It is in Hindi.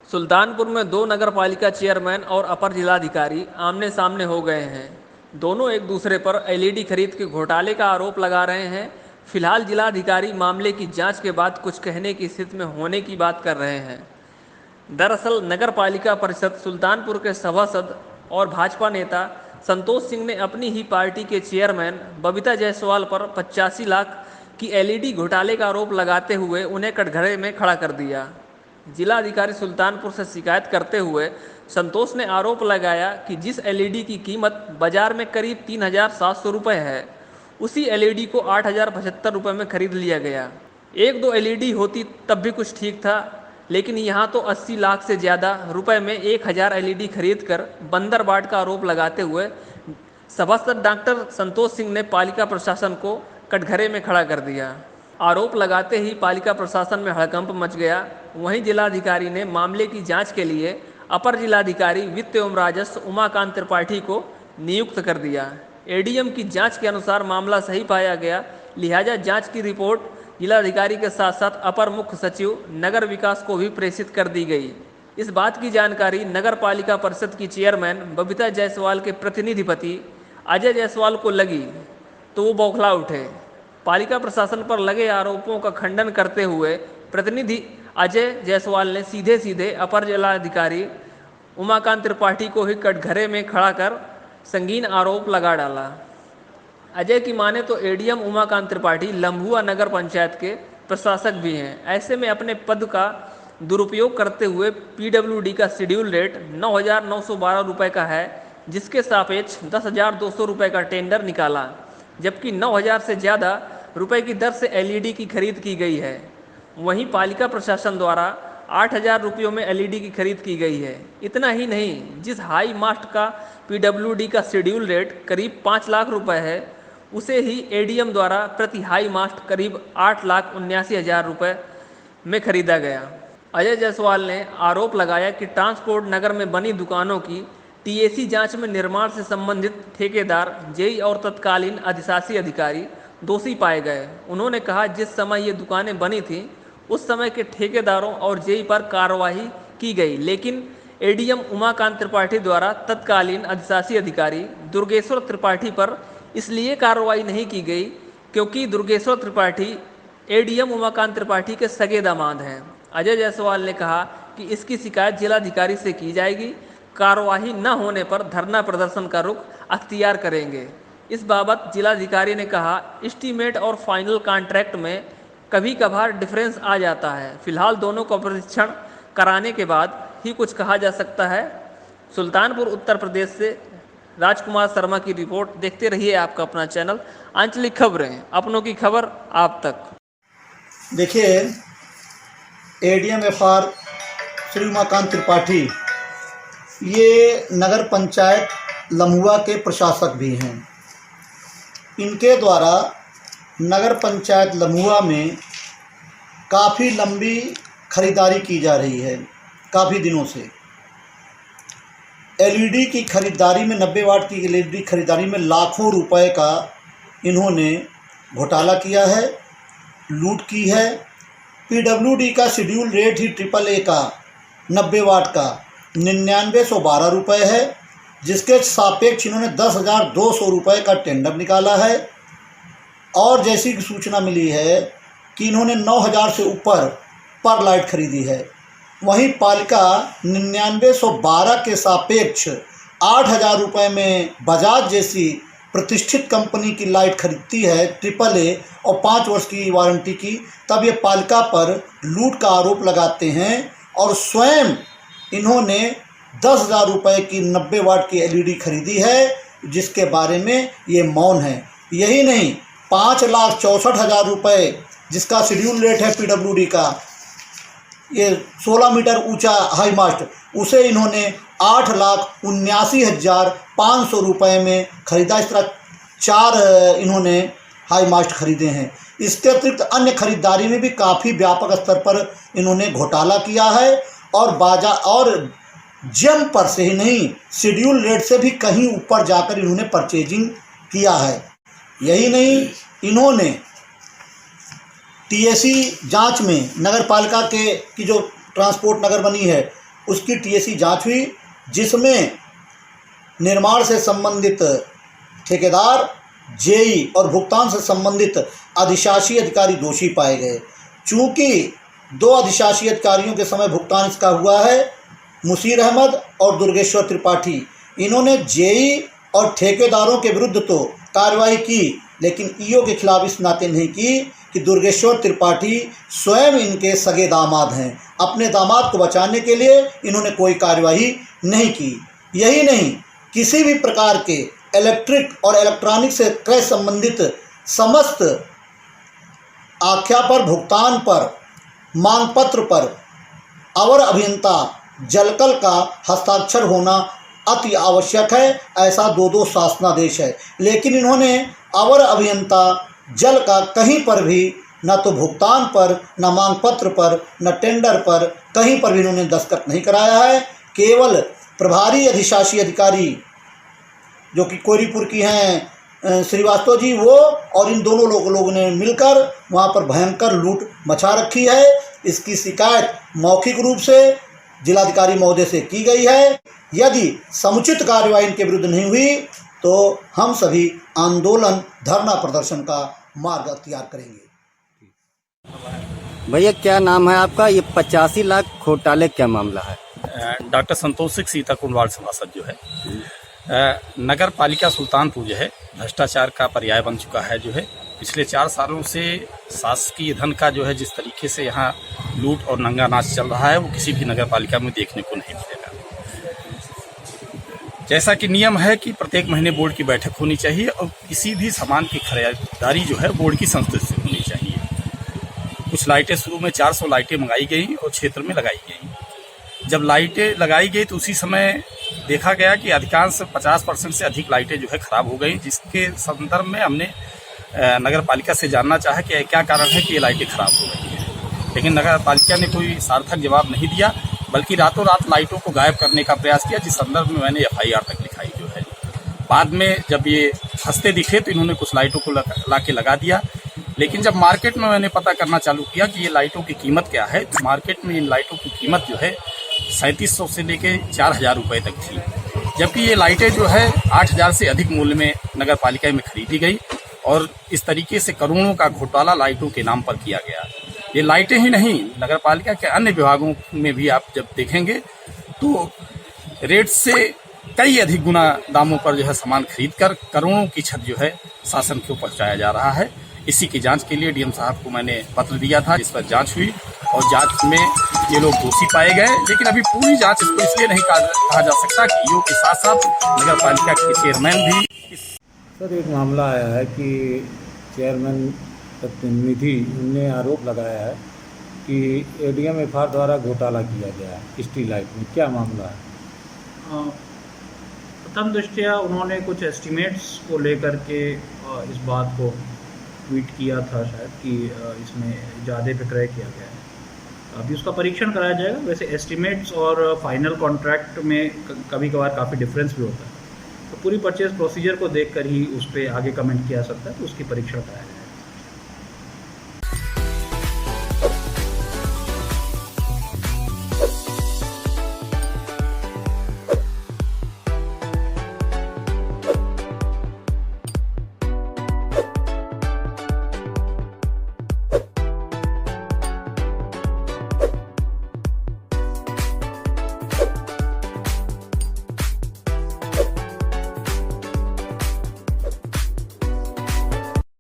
सुल्तानपुर में दो नगरपालिका चेयरमैन और अपर जिलाधिकारी आमने सामने हो गए हैं। दोनों एक दूसरे पर एलईडी खरीद के घोटाले का आरोप लगा रहे हैं। फिलहाल जिलाधिकारी मामले की जांच के बाद कुछ कहने की स्थिति में होने की बात कर रहे हैं। दरअसल नगर पालिका परिषद सुल्तानपुर के सभासद और भाजपा नेता संतोष सिंह ने अपनी ही पार्टी के चेयरमैन बबीता जायसवाल पर 85 लाख की एलईडी घोटाले का आरोप लगाते हुए उन्हें कटघरे में खड़ा कर दिया। जिलाधिकारी सुल्तानपुर से शिकायत करते हुए संतोष ने आरोप लगाया कि जिस एलईडी की कीमत बाजार में करीब 3,700 रुपये है, उसी एलईडी को 8,075 रुपये में खरीद लिया गया। एक दो एलईडी होती तब भी कुछ ठीक था, लेकिन यहाँ तो 80 लाख से ज़्यादा रुपए में 1,000 एलईडी खरीद कर बंदरबाट का आरोप लगाते हुए सभासद डॉक्टर संतोष सिंह ने पालिका प्रशासन को कटघरे में खड़ा कर दिया। आरोप लगाते ही पालिका प्रशासन में हड़कंप मच गया। वहीं जिलाधिकारी ने मामले की जांच के लिए अपर जिलाधिकारी वित्त एवं राजस्व उमाकांत त्रिपाठी को नियुक्त कर दिया। एडीएम की जांच के अनुसार मामला सही पाया गया, लिहाजा जांच की रिपोर्ट जिलाधिकारी के साथ साथ अपर मुख्य सचिव नगर विकास को भी प्रेषित कर दी गई। इस बात की जानकारी नगर पालिका परिषद की चेयरमैन बबीता जायसवाल के प्रतिनिधि पति अजय जायसवाल को लगी तो वो बौखला उठे। पालिका प्रशासन पर लगे आरोपों का खंडन करते हुए प्रतिनिधि अजय जायसवाल ने सीधे सीधे अपर जिलाधिकारी उमाकांत त्रिपाठी को ही कटघरे में खड़ा कर संगीन आरोप लगा डाला। अजय की माने तो एडीएम उमाकांत त्रिपाठी लम्भुआ नगर पंचायत के प्रशासक भी हैं। ऐसे में अपने पद का दुरुपयोग करते हुए पीडब्ल्यूडी का शेड्यूल रेट 9,912 रुपये का है, जिसके सापेक्ष 10,200 रुपये का टेंडर निकाला, जबकि 9,000 से ज़्यादा रुपए की दर से एलईडी की खरीद की गई है। वहीं पालिका प्रशासन द्वारा 8,000 रुपयों में एलईडी की खरीद की गई है। इतना ही नहीं, जिस हाई मास्ट का पीडब्ल्यूडी का शेड्यूल रेट करीब 5 लाख रुपए है, उसे ही एडीएम द्वारा प्रति हाई मास्ट करीब 8,79,000 रुपये में खरीदा गया। अजय जायसवाल ने आरोप लगाया कि ट्रांसपोर्ट नगर में बनी दुकानों की टीएसी जांच में निर्माण से संबंधित ठेकेदार, जेई और तत्कालीन अधिशासी अधिकारी दोषी पाए गए। उन्होंने कहा, जिस समय ये दुकानें बनी थीं उस समय के ठेकेदारों और जेई पर कार्रवाई की गई, लेकिन एडीएम उमाकांत त्रिपाठी द्वारा तत्कालीन अधिशासी अधिकारी दुर्गेश्वर त्रिपाठी पर इसलिए कार्रवाई नहीं की गई क्योंकि दुर्गेश्वर त्रिपाठी एडीएम उमाकांत त्रिपाठी के सगे दामाद हैं। अजय जायसवाल ने कहा कि इसकी शिकायत जिलाधिकारी से की जाएगी। कार्रवाई न होने पर धरना प्रदर्शन का रुख अख्तियार करेंगे। इस बाबत जिलाधिकारी ने कहा, एस्टीमेट और फाइनल कॉन्ट्रैक्ट में कभी कभार डिफरेंस आ जाता है। फिलहाल दोनों का परीक्षण कराने के बाद ही कुछ कहा जा सकता है। सुल्तानपुर उत्तर प्रदेश से राजकुमार शर्मा की रिपोर्ट। देखते रहिए आपका अपना चैनल आंचलिक खबरें, अपनों की खबर आप तक। देखिए, एडीएम एफआर श्री उमाकांत त्रिपाठी ये नगर पंचायत लम्हुआ के प्रशासक भी हैं। इनके द्वारा नगर पंचायत लम्हुआ में काफ़ी लंबी खरीदारी की जा रही है, काफ़ी दिनों से। एलईडी की खरीदारी में 90 वाट की एलईडी खरीदारी में लाखों रुपए का इन्होंने घोटाला किया है, लूट की है। पीडब्ल्यूडी का शेड्यूल रेट ही AAA का 90 वाट का 9,912 रुपये है, जिसके सापेक्ष इन्होंने 10,200 रुपये का टेंडर निकाला है। और जैसी कि सूचना मिली है कि इन्होंने 9,000 से ऊपर पर लाइट खरीदी है। वहीं पालिका 9,912 के सापेक्ष 8,000 रुपये में बजाज जैसी प्रतिष्ठित कंपनी की लाइट खरीदती है AAA और 5 वर्ष की वारंटी की, तब ये पालिका पर लूट का आरोप लगाते हैं। और स्वयं इन्होंने 10,000 रुपये की 90 वाट की एलईडी खरीदी है, जिसके बारे में ये मौन है। यही नहीं, 5,64,000 रुपये जिसका शेड्यूल रेट है पीडब्ल्यूडी का, ये 16 मीटर ऊंचा हाई मास्ट, उसे इन्होंने 8,79,500 रुपये में खरीदा। इस तरह 4 इन्होंने हाई मास्ट खरीदे हैं। इसके अतिरिक्त अन्य खरीदारी में भी काफ़ी व्यापक स्तर पर इन्होंने घोटाला किया है और जम पर से ही नहीं, शेड्यूल रेट से भी कहीं ऊपर जाकर इन्होंने परचेजिंग किया है। यही नहीं, इन्होंने टीएसी जांच में नगर पालिका की जो ट्रांसपोर्ट नगर बनी है उसकी टीएसी जांच हुई, जिसमें निर्माण से संबंधित ठेकेदार, जेई और भुगतान से संबंधित अधिशासी अधिकारी दोषी पाए गए। चूँकि 2 अधिशासी अधिकारियों के समय भुगतान इसका हुआ है, मुसीर अहमद और दुर्गेश्वर त्रिपाठी, इन्होंने जेई और ठेकेदारों के विरुद्ध तो कार्रवाई की, लेकिन ईओ के खिलाफ इस नाते नहीं की कि दुर्गेश्वर त्रिपाठी स्वयं इनके सगे दामाद हैं। अपने दामाद को बचाने के लिए इन्होंने कोई कार्यवाही नहीं की। यही नहीं, किसी भी प्रकार के इलेक्ट्रिक और इलेक्ट्रॉनिक से क्रय संबंधित समस्त आख्या पर, भुगतान पर, मांग पत्र पर अवर अभियंता जलकल का हस्ताक्षर होना अति आवश्यक है, ऐसा 2 शासनादेश है। लेकिन इन्होंने अवर अभियंता जल का कहीं पर भी, न तो भुगतान पर, न मांग पत्र पर, न टेंडर पर, कहीं पर भी इन्होंने दस्तखत नहीं कराया है। केवल प्रभारी अधिशासी अधिकारी जो कि कोरीपुर की हैं श्रीवास्तव जी, वो और इन दोनों लोगों ने मिलकर वहाँ पर भयंकर लूट मचा रखी है। इसकी शिकायत मौखिक रूप से जिलाधिकारी महोदय से की गई है। यदि समुचित कार्रवाई इनके विरुद्ध नहीं हुई तो हम सभी आंदोलन, धरना प्रदर्शन का मार्ग अख्तियार करेंगे। भैया क्या नाम है आपका? ये 85 लाख घोटाले क्या मामला है? डॉक्टर संतोष सिंह सीताकुंड वार्ड सभासद जो है, नगर पालिका सुल्तानपुर जो है भ्रष्टाचार का पर्याय बन चुका है। जो है पिछले 4 सालों से शासकीय धन का जो है जिस तरीके से यहाँ लूट और नंगा नाच चल रहा है, वो किसी भी नगर पालिका में देखने को नहीं मिलेगा। जैसा कि नियम है कि प्रत्येक महीने बोर्ड की बैठक होनी चाहिए और किसी भी सामान की खरीदारी जो है बोर्ड की संस्तुति से होनी चाहिए। कुछ लाइटें शुरू में 400 लाइटें मंगाई गई और क्षेत्र में लगाई गई। जब लाइटें लगाई गई तो उसी समय देखा गया कि अधिकांश 50% से अधिक लाइटें जो है खराब हो गई, जिसके संदर्भ में हमने नगर पालिका से जानना चाहा कि क्या कारण है कि ये लाइटें खराब हो गई हैं। लेकिन नगर पालिका ने कोई सार्थक जवाब नहीं दिया, बल्कि रातों रात लाइटों को गायब करने का प्रयास किया, जिस संदर्भ में मैंने FIR तक लिखाई जो है। बाद में जब ये हंसते दिखे तो इन्होंने कुछ लाइटों को ला के लगा दिया। लेकिन जब मार्केट में मैंने पता करना चालू किया कि ये लाइटों की कीमत क्या है, तो मार्केट में इन लाइटों की कीमत जो है 3700 से लेके 4000 रुपये तक थी, जबकि ये लाइटें जो है 8000 से अधिक मूल्य में नगर पालिका में खरीदी गई और इस तरीके से करोड़ों का घोटाला लाइटों के नाम पर किया गया। ये लाइटें ही नहीं, नगर पालिका के अन्य विभागों में भी आप जब देखेंगे तो रेट से कई अधिक गुना दामों पर जो है सामान खरीद कर करोड़ों की क्षति जो है शासन को पहुंचाया जा रहा है। इसी की जांच के लिए डीएम साहब को मैंने पत्र दिया था, जिस पर जांच हुई और जांच में ये लोग दोषी पाए गए। लेकिन अभी पूरी जांच इसको इसलिए नहीं कहा जा सकता कि ईओ के साथ साथ नगर पालिका के चेयरमैन भी। सर, एक मामला आया है कि चेयरमैन प्रतिनिधि ने आरोप लगाया है कि ADM FR द्वारा घोटाला किया गया है स्ट्रीट लाइट में। क्या मामला है? प्रथम दृष्टया उन्होंने कुछ एस्टिमेट्स को लेकर के इस बात को ट्वीट किया था शायद कि इसमें ज़्यादा विक्रय किया गया है। अभी उसका परीक्षण कराया जाएगा। वैसे एस्टिमेट्स और फाइनल कॉन्ट्रैक्ट में कभी कभार काफ़ी डिफरेंस भी होता है, तो पूरी परचेज प्रोसीजर को देखकर ही उस पर आगे कमेंट किया सकता है, तो उसकी परीक्षण कराया जाएगा।